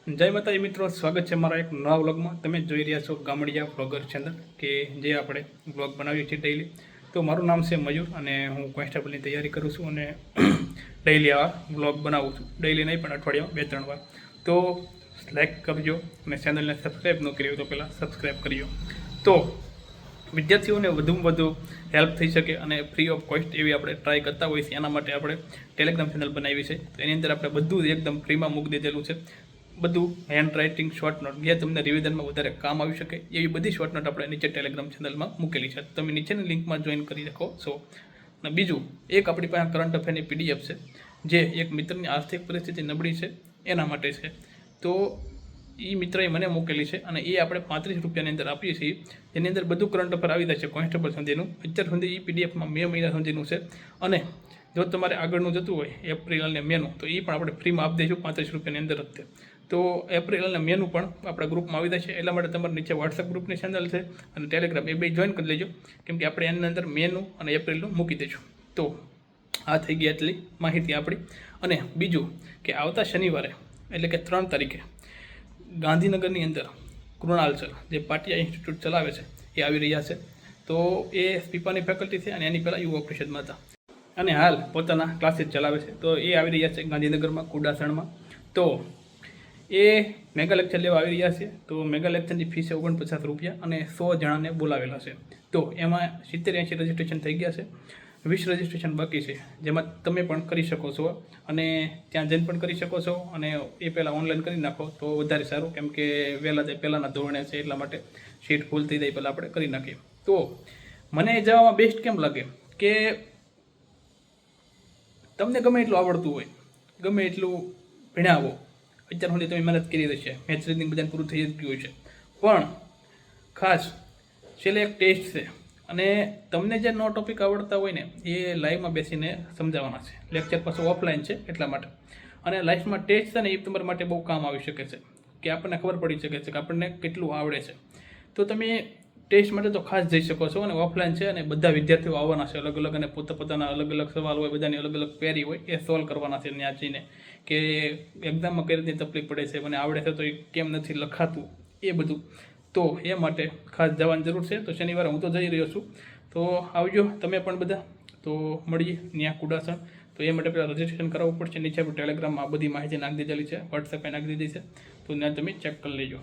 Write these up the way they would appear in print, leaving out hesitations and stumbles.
જય માતાજી મિત્રો, સ્વાગત છે મારા એક નવા વ્લોગમાં। તમે જોઈ રહ્યા છો ગામડિયા વ્લોગર ચેનલ કે જે આપણે વ્લોગ બનાવીએ છીએ ડેઈલી। તો મારું નામ છે મયુર અને હું કોન્સ્ટેબલની તૈયારી કરું છું અને ડેઈલી આ વ્લોગ બનાવું છું। ડેઈલી નહીં પણ અઠવાડિયામાં 2-3 વાર। તો લાઈક કરજો અને ચેનલને સબસ્ક્રાઈબ ન કરી હોય તો પહેલાં સબસ્ક્રાઈબ કરજો। તો વિદ્યાર્થીઓને વધુમાં વધુ હેલ્પ થઈ શકે અને ફ્રી ઓફ કોસ્ટ એવી આપણે ટ્રાય કરતા હોઈએ છીએ। એના માટે આપણે ટેલિગ્રામ ચેનલ બનાવી છે। તો એની અંદર આપણે બધું એકદમ ફ્રીમાં મૂકી દીધેલું છે। બધું હેન્ડ રાઇટિંગ શોર્ટ નોટ જે તમને રિવિઝનમાં વધારે કામ આવી શકે એવી બધી શોર્ટ નોટ આપણે નીચે ટેલિગ્રામ ચેનલમાં મૂકેલી છે। તમે નીચેની લિંકમાં જોઈન કરી શકો છો। અને બીજું એક આપણી પાસે કરંટ અફેરની પીડીએફ છે જે એક મિત્રની આર્થિક પરિસ્થિતિ નબળી છે એના માટે છે। તો એ મિત્રએ મને મૂકેલી છે અને એ આપણે 35 રૂપિયાની અંદર આપીએ છીએ, જેની અંદર બધું કરંટ અફેર આવી જાય છે કોન્સ્ટેબલ સુધીનું। અત્યાર સુધી એ પીડીએફમાં મે મહિના સુધીનું છે અને જો તમારે આગળનું જતું હોય એપ્રિલ અને મેનું તો એ પણ આપણે ફ્રીમાં આપી દઈશું 35 રૂપિયાની અંદર જ। તો એપ્રિલ અને મેનું પણ આપણા ગ્રુપમાં આવી જાય છે। એટલા માટે તમારે નીચે વોટ્સએપ ગ્રુપની ચેનલ છે અને ટેલિગ્રામ એ બે જોઈન કરી લેજો, કેમ કે આપણે એની અંદર મેનું અને એપ્રિલનું મૂકી દઈશું। તો આ થઈ ગઈ એટલી માહિતી આપણી। અને બીજું કે આવતા શનિવારે એટલે કે 3 તારીખે ગાંધીનગરની અંદર કૃણાલ સર જે પાટિયા ઇન્સ્ટિટ્યૂટ ચલાવે છે એ આવી રહ્યા છે। તો એ સ્પીપાની ફેકલ્ટી છે અને એની પહેલાં યુવા પરિષદમાં હતા અને હાલ પોતાના ક્લાસીસ ચલાવે છે। તો એ આવી રહ્યા છે ગાંધીનગરમાં કુડાસણમાં। તો એ મેગા લેક્ચર લેવા આવી રહ્યા છે। તો મેગા લેક્ચરની ફી છે 49 રૂપિયા અને 100 જણાને બોલાવેલા છે। તો એમાં 70-80 રજિસ્ટ્રેશન થઈ ગયા છે, 20 રજિસ્ટ્રેશન બાકી છે, જેમાં તમે પણ કરી શકો છો અને ત્યાં જઈને પણ કરી શકો છો। અને એ પહેલાં ઓનલાઈન કરી નાખો તો વધારે સારું, કેમ કે પહેલાંના ધોરણે છે એટલા માટે સીટ ફૂલ થઈ જાય પહેલાં આપણે કરી નાખીએ। તો મને જવામાં બેસ્ટ કેમ લાગે કે તમને ગમે એટલું આવડતું હોય, ગમે એટલું ભણ્યા હો, અત્યાર સુધી તમે મહેનત કરી રહેશે, મેથ્સ રીડિંગ બધાને પૂરું થઈ જ ગયું છે, પણ ખાસ છેલ્લે એક ટેસ્ટ છે અને તમને જે નો ટોપિક આવડતા હોય ને એ લાઈવમાં બેસીને સમજાવવાના છે। લેક્ચર પાછું ઓફલાઈન છે એટલા માટે। અને લાઈફમાં ટેસ્ટ છે ને એ તમારા માટે બહુ કામ આવી શકે છે કે આપણને ખબર પડી શકે છે કે આપણને કેટલું આવડે છે। તો તમે ટેસ્ટ માટે તો ખાસ જઈ શકો છો અને ઓફલાઈન છે અને બધા વિદ્યાર્થીઓ આવવાના છે અલગ અલગ અને પોતાના અલગ અલગ સવાલ હોય, બધાની અલગ અલગ ક્વેરી હોય એ સોલ્વ કરવાના છે ત્યાં જઈને કે એક્ઝામમાં કઈ રીતે તકલીફ પડે છે, મને આવડે છે તો એ કેમ નથી લખાતું એ બધું। તો એ માટે ખાસ જવાની જરૂર છે। તો શનિવારે હું તો જઈ રહ્યો છું, તો આવજો તમે પણ બધા। તો મળીએ ત્યાં કુડાસણ। તો એ માટે પહેલાં રજિસ્ટ્રેશન કરાવવું પડશે। નીચે આપણે ટેલિગ્રામમાં આ બધી માહિતી નાખી દીધેલી છે, વોટ્સએપે નાખી દીધી છે, તો ત્યાં તમે ચેક કરી લેજો।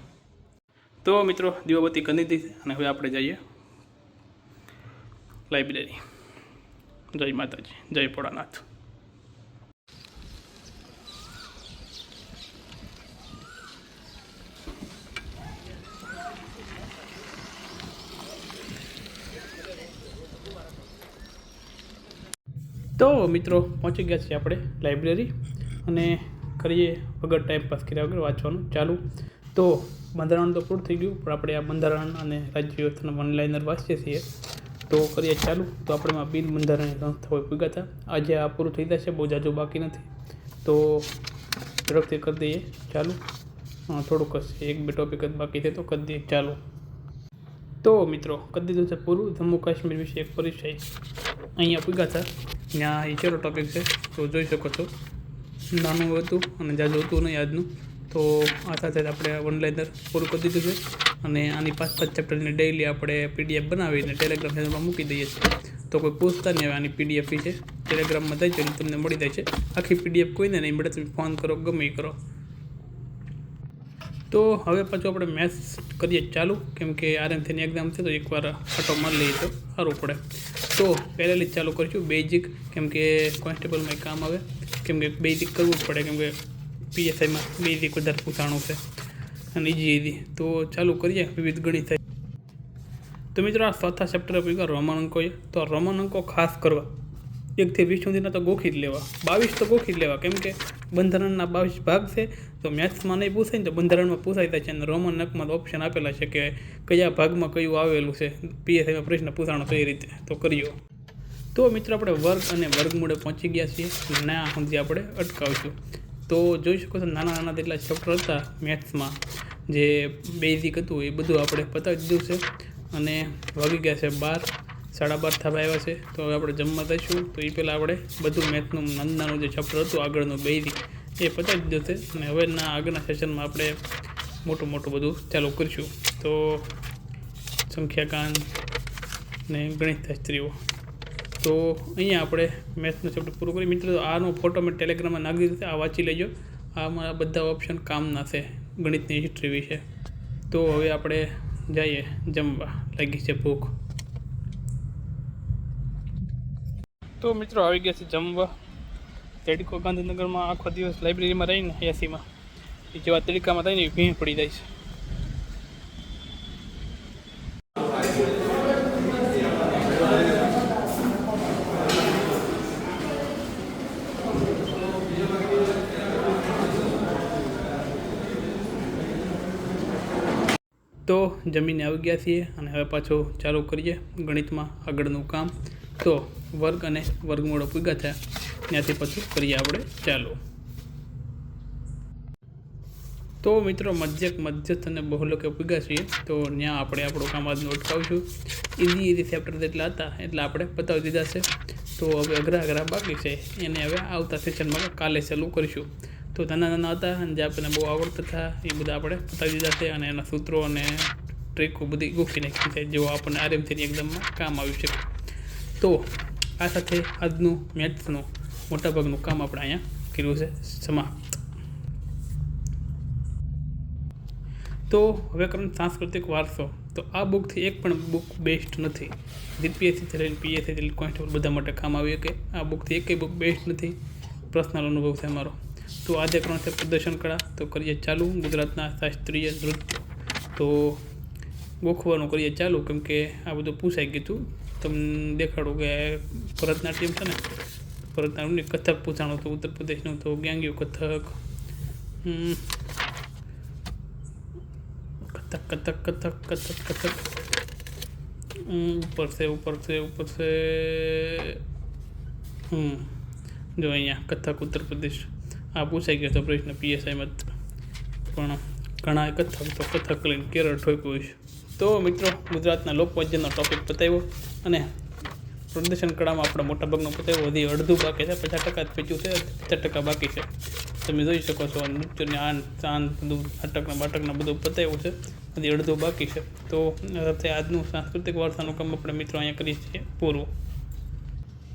તો મિત્રો દીવાબત્તી કરી દીધી છે અને હવે આપણે જઈએ લાઇબ્રેરી। જય માતાજી, જય ભોળાનાથ। તો મિત્રો પહોંચી ગયા છીએ આપણે લાઇબ્રેરી અને કરીએ વગર ટાઈમ પાસ કર્યા વગર વાંચવાનું ચાલુ। તો બંધારણ તો પૂરું થઈ ગયું, પણ આપણે આ બંધારણ અને રાજ્ય વ્યવસ્થાના વનલાઇનર વાંચીએ છીએ। તો કરીએ ચાલુ। તો આપણે એમાં બિન બંધારણીય સંસ્થાઓ ભેગા હતા, આજે આ પૂરું થઈ જશે, બહુ જાજુ બાકી નથી, તો ઝડપથી કરી દઈએ ચાલુ। થોડુંક જ 1-2 ટોપિક જ બાકી છે તો કરી દઈએ ચાલુ। તો મિત્રો કરી દીધું છે પૂરું। જમ્મુ કાશ્મીર વિશે એક પરિચય અહીંયા ભેગા હતા, ત્યાં એ છેલ્લો ટોપિક છે તો જોઈ શકો છો, નાનું હતું અને જાજુ હતું નહીં આજનું। તો આ સાથે આપણે વનલાઇનર પૂરું કરી દીધું છે અને આની 5-5 ચેપ્ટરની ડેઈલી આપણે પીડીએફ બનાવીને ટેલિગ્રામ ચેનલમાં મૂકી દઈએ છીએ। તો કોઈ પૂછતા નહીં, હવે આની પીડીએફ છે ટેલિગ્રામમાં થઈ જાય તમને મળી જાય છે। આખી પીડીએફ કોઈને નહીં મળે, તમે ફોન કરો ગમે એ કરો। તો હવે પાછું આપણે મેથ્સ કરીએ ચાલુ, કેમ કે આરએમસીની એક્ઝામ છે તો એકવાર ફટો મારી લઈએ તો સારું પડે। તો પહેલેથી જ ચાલુ કરીશું બેઝિક, કેમ કે કોન્સ્ટેબલમાં કામ આવે, કેમ કે બેઝિક કરવું જ પડે, કેમ કે પીએસઆઈમાં બેઝિક વધારે પૂછાણું છે અને ઇઝી। તો ચાલુ કરીએ વિવિધ ગણિત। તો મિત્રો આ ચોથા ચેપ્ટર પર રોમન અંકો, તો રોમન અંકો ખાસ કરવા 1 થી 20 સુધીના તો ગોખી જ લેવા, 22 તો ગોખી જ લેવા, કેમ કે બંધારણના 22 ભાગ છે તો મેથ્સમાં નહીં પૂછાય ને તો બંધારણમાં પૂછાઈ જાય છે। અને રોમન અંકમાં ઓપ્શન આપેલા છે કે કયા ભાગમાં કયું આવેલું છે, પીએસઆઈમાં પ્રશ્ન પૂછાણો કઈ રીતે, તો કર્યો। તો મિત્રો આપણે વર્ગ અને વર્ગમૂળે પહોંચી ગયા છીએ, ના સુધી આપણે અટકાવીશું। તો જોઈ શકો છો નાના નાના જેટલા ચેપ્ટર હતા મેથ્સમાં જે બેઝિક હતું એ બધું આપણે પતાવી દીધું છે અને વાગી ગયા છે 12, 12:30 થવા આવ્યા છે। તો હવે આપણે જમવા દઈશું, તો એ પહેલાં આપણે બધું મેથનું નાનું જે ચેપ્ટર હતું આગળનું બેઝિક એ પતાવી દીધો છે અને હવેના આગળના સેશનમાં આપણે મોટું બધું ચાલુ કરીશું. તો સંખ્યાકાંડ ને ગણિતશાસ્ત્રીઓ. તો અહીંયા આપણે મેથ્સનું ચેપ્ટર પૂરું કરી. મિત્રો આનો ફોટો મેં ટેલિગ્રામમાં નાખી દીધો છે, આ વાંચી લેજો. આમાં બધા ઓપ્શન કામના છે ગણિતની હિસ્ટ્રી વિશે. તો હવે આપણે જઈએ જમવા, લાગી છે ભૂખ. તો મિત્રો આવી ગયા છે જમવા. તડકો ગાંધીનગરમાં આખો દિવસ લાઇબ્રેરીમાં રહીને એસીમાં જેવા તડકામાં થઈને ભીણ પડી જાય છે. તો જમીને આવી ગયા છીએ અને હવે પાછું ચાલુ કરીએ ગણિતમાં આગળનું કામ. તો વર્ગ અને વર્ગમૂળો પૂગા થયા, ત્યાંથી પછી કરીએ આપણે ચાલુ. તો મિત્રો મધ્યસ્થ અને બહુલકે પૂગા છીએ. તો ત્યાં આપણે આપણું કામ આજનું અટકાવશું. ઇઝી ચેપ્ટર જેટલા હતા એટલે આપણે પતાવી દીધા છે. તો હવે અઘરા બાકી છે એને હવે આવતા સેશનમાં કાલે ચાલુ કરીશું. તો નાના હતા અને જે આપણને બહુ આવડતા હતા એ બધા આપણે પતાવી દીધા છે અને એના સૂત્રો અને ટ્રીકો બધી ગોખી નાખી છે, જેઓ આપણને આરામથી એકદમમાં કામ આવી શકે. તો આ સાથે આજનું મેથ્સનું મોટાભાગનું કામ આપણે અહીંયા કર્યું છે સમાપ્ત. તો હવે કરંટ સાંસ્કૃતિક વારસો. તો આ બુકથી એક પણ બુક બેસ્ટ નથી. જીપીએસસીથી લઈને પીએસસીથી કોન્સ્ટેબલ બધા માટે કામ આવી કે આ બુકથી એકેય બુક બેસ્ટ નથી. પર્સનલ અનુભવ છે મારો. તો આજે કરવાનું છે પ્રદર્શન કળા. તો કરીએ ચાલુ ગુજરાતના શાસ્ત્રીય નૃત્ય. તો ગોખવાનું કરીએ ચાલુ, કેમ કે આ બધું પૂછાઈ ગયું હતું. તમને દેખાડું કે ભરતનાટ્યમ છે ને, ભરતનાટ્યમની કથક પૂછાણું હતું ઉત્તર પ્રદેશનું. તો ગ્યાંગ્યું કથક, કથક ऊपर से જો અહીંયા કથક ઉત્તર પ્રદેશ આ પૂછાઈ ગયો હતો પ્રશ્ન પીએસઆઈમાં. પણ ઘણા કથક તો કથક લઈને કેરળ ઠોક્યું છે. તો મિત્રો ગુજરાતના લોકવાદ્યનો ટોપિક પતાવ્યો અને પ્રદર્શન કળામાં આપણે મોટાભાગનું પતાવ્યું. હજી અડધું બાકી છે, 50% જ પીચ્યું છે, 50% બાકી છે. તમે જોઈ શકો છો નૃત્યને આન ચાંદ બધું નાટકના બધું પતાવ્યું છે, હજી અડધું બાકી છે. તો સાથે આજનું સાંસ્કૃતિક વારસાનું કામ આપણે મિત્રો અહીંયા કરીએ છીએ પૂરું.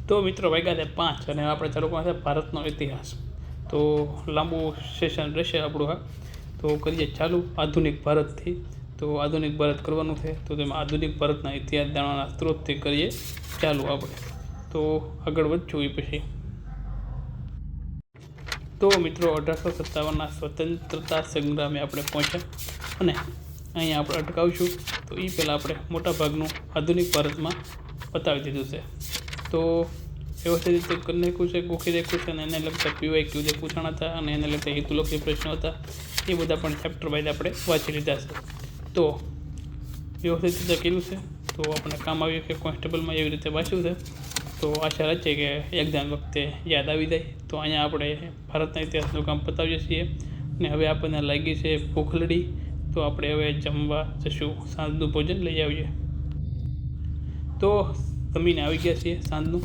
તો મિત્રો વાગ્યા છે 5 અને આપણે ચાલુ કરવાનું છે ભારતનો ઇતિહાસ. તો લાંબુ સેશન રહેશે આપણું. હા, તો કરીએ ચાલુ આધુનિક ભારતથી. તો આધુનિક ભારત કરવાનું છે. તો તેમાં આધુનિક ભારતના ઇતિહાસ જાણવાના સ્ત્રોતથી કરીએ ચાલુ આપણે. તો આગળ વધશું એ પછી. તો મિત્રો 1857ના સ્વતંત્રતા સંગ્રામે આપણે પહોંચ્યા અને અહીંયા આપણે અટકાવશું. તો એ પહેલાં આપણે મોટાભાગનું આધુનિક ભારતમાં બતાવી દીધું છે. તો વ્યવસ્થિત રીતે કરી નાખ્યું છે, ગોખી રાખ્યું છે અને એને લગતા PYQ જે પૂછાણા હતા અને એને લગતા હેતુલક્ષી પ્રશ્નો હતા એ બધા પણ ચેપ્ટર વાઇઝ આપણે વાંચી લીધા છે. તો વ્યવસ્થિત રીતે કર્યું છે. તો આપણે કામ આવ્યું કે કોન્સ્ટેબલમાં એવી રીતે વાંચ્યું છે. તો આશા રહે છે કે એક્ઝામ વખતે યાદ આવી જાય. તો અહીંયા આપણે ભારતના ઇતિહાસનું કામ પતાવીએ છીએ અને હવે આપણને લાગી છે ભૂખલડી. તો આપણે હવે જમવા જશું, સાંજનું ભોજન લઈ આવીએ. તો જમીને આવી ગયા છીએ સાંજનું.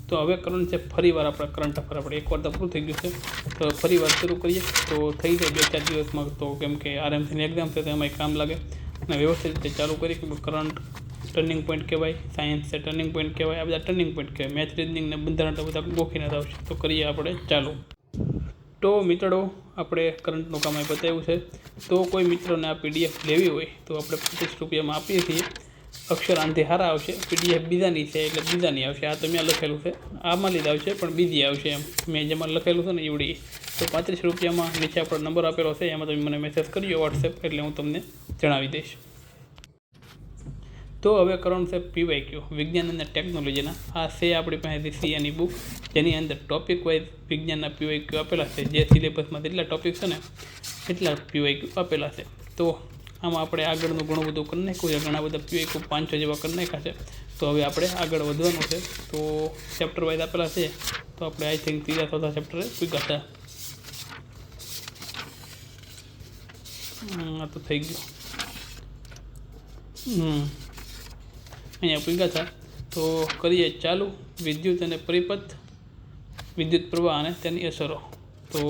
તો હવે કરવાનું છે ફરીવાર આપણે કરંટ અફેર. આપણે એકવાર તો પૂરું થઈ ગયું છે, તો ફરીવાર શરૂ કરીએ તો થઈ જાય 2-4 દિવસમાં. તો કેમ કે આરામથી એક્ઝામ છે તો એમાંય કામ લાગે અને વ્યવસ્થિત રીતે ચાલુ કરી. કે કરંટ ટર્નિંગ પોઈન્ટ કહેવાય, સાયન્સ છે ટર્નિંગ પોઈન્ટ કહેવાય, આ બધા ટર્નિંગ પોઈન્ટ કહેવાય. મેથ, રીઝનિંગ ને બંધારણ તો બધા ગોખીને જ આવશે. તો કરીએ આપણે ચાલુ. તો મિત્રો આપણે કરંટનું કામ અહીં બતાવ્યું છે. તો કોઈ મિત્રોને આ PDF લેવી હોય તો આપણે 25 રૂપિયામાં આપીએ છીએ. અક્ષર આંધી હારા આવશે. PDF બીજાની છે એટલે બીજાની આવશે. આ તો મેં લખેલું છે, આમાં લીધા આવશે પણ બીજી આવશે. એમ મેં જેમાં લખેલું છે ને એવડી. તો 35 રૂપિયામાં નીચે આપણો નંબર આપેલો છે, એમાં તમે મને મેસેજ કરજો WhatsApp, એટલે હું તમને જણાવી દઈશ. તો હવે કરવાનું છે PYQ વિજ્ઞાન અને ટેકનોલોજીના. આ છે આપણી પાસે રીસીયાની બુક, જેની અંદર ટોપિક વાઇઝ વિજ્ઞાનના PYQ આપેલા છે. જે સિલેબસમાં જેટલા ટોપિક છે ને એટલા PYQ આપેલા છે. તો આમાં આપણે આગળનું ઘણું બધું કરી નાખ્યું છે. ઘણા બધા PYQ 5-6 જેવા કરી નાખ્યા છે. તો હવે આપણે આગળ વધવાનું છે. તો ચેપ્ટર વાઇઝ આપેલા છે. તો આપણે આઈ થિંક 3-4 ચેપ્ટરે પૂગ્યા હતા. આ તો થઈ ગયું. અહીંયા પૂગ્યા હતા. તો કરીએ ચાલુ. વિદ્યુત અને પરિપથ, વિદ્યુત પ્રવાહ અને તેની અસરો. તો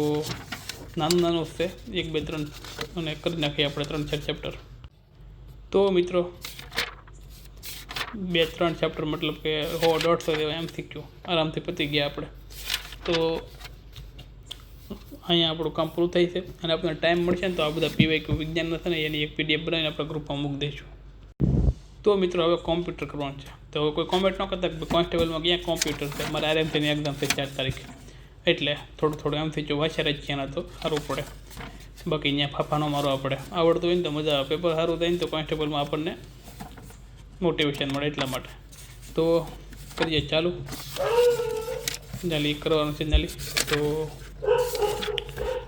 નાનું નાનું છે 1 2 3 અને કરી નાખીએ આપણે 3 4 ચેપ્ટર. તો મિત્રો 2 3 ચેપ્ટર મતલબ કે 100 150 MCQ આરામથી પતી ગયા આપણે. તો અહીંયા આપણું કામ પૂરું થાય છે અને આપણને ટાઈમ મળશે ને તો આ બધા PYQ વિજ્ઞાનના છે ને એની એક PDF બનાવીને આપણે ગ્રુપમાં મૂકી દઈશું. તો મિત્રો હવે કોમ્પ્યુટર કરવાનું છે. તો કોઈ કોમેન્ટ ન કરતા કે કોન્સ્ટેબલમાં ક્યાં કોમ્પ્યુટર છે, મારે RMCની એક્ઝામ છે 4 તારીખે, એટલે થોડું એમથી જો વાંચ્યા રાખીએ તો સારું પડે. બાકી અહીંયા ફાફા ન મારવા પડે. આવડતું હોય ને તો મજા આવે. પેપર સારું થાય ને તો કોન્સ્ટેબલમાં આપણને મોટિવેશન મળે એટલા માટે. તો કરીએ ચાલુ. જાલી કરવાનું છે જાલી. તો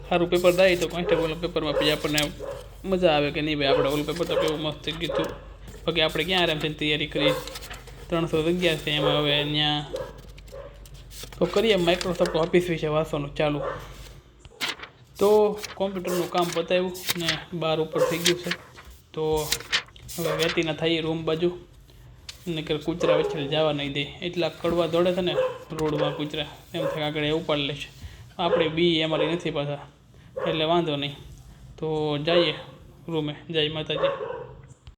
સારું પેપર થાય તો કોન્સ્ટેબલ પેપરમાં પછી આપણને મજા આવે કે નહીં ભાઈ આપણે ઓલું પેપર તો કેવું મસ્ત ગયું હતું. બાકી આપણે ક્યાં આરામથી તૈયારી કરી 311 છે એમાં હવે ત્યાં. તો કરીએ માઇક્રોસોફ્ટ ઓફિસ વિશે વાંચવાનું ચાલુ. તો કોમ્પ્યુટરનું કામ પતાવ્યું ને 12 ઉપર થઈ ગયું છે. તો હવે વેતીના થઈએ રૂમ બાજુ ને કે કૂતરા વચ્ચે જવા નહીં દે. એટલા કડવા દોડે છે ને રોડમાં કૂતરા, એમ થાય આગળ એ ઉપાડી લે છે. આપણે બી અમારી નથી પાછા એટલે વાંધો નહીં. તો જઈએ રૂમે. જય માતાજી.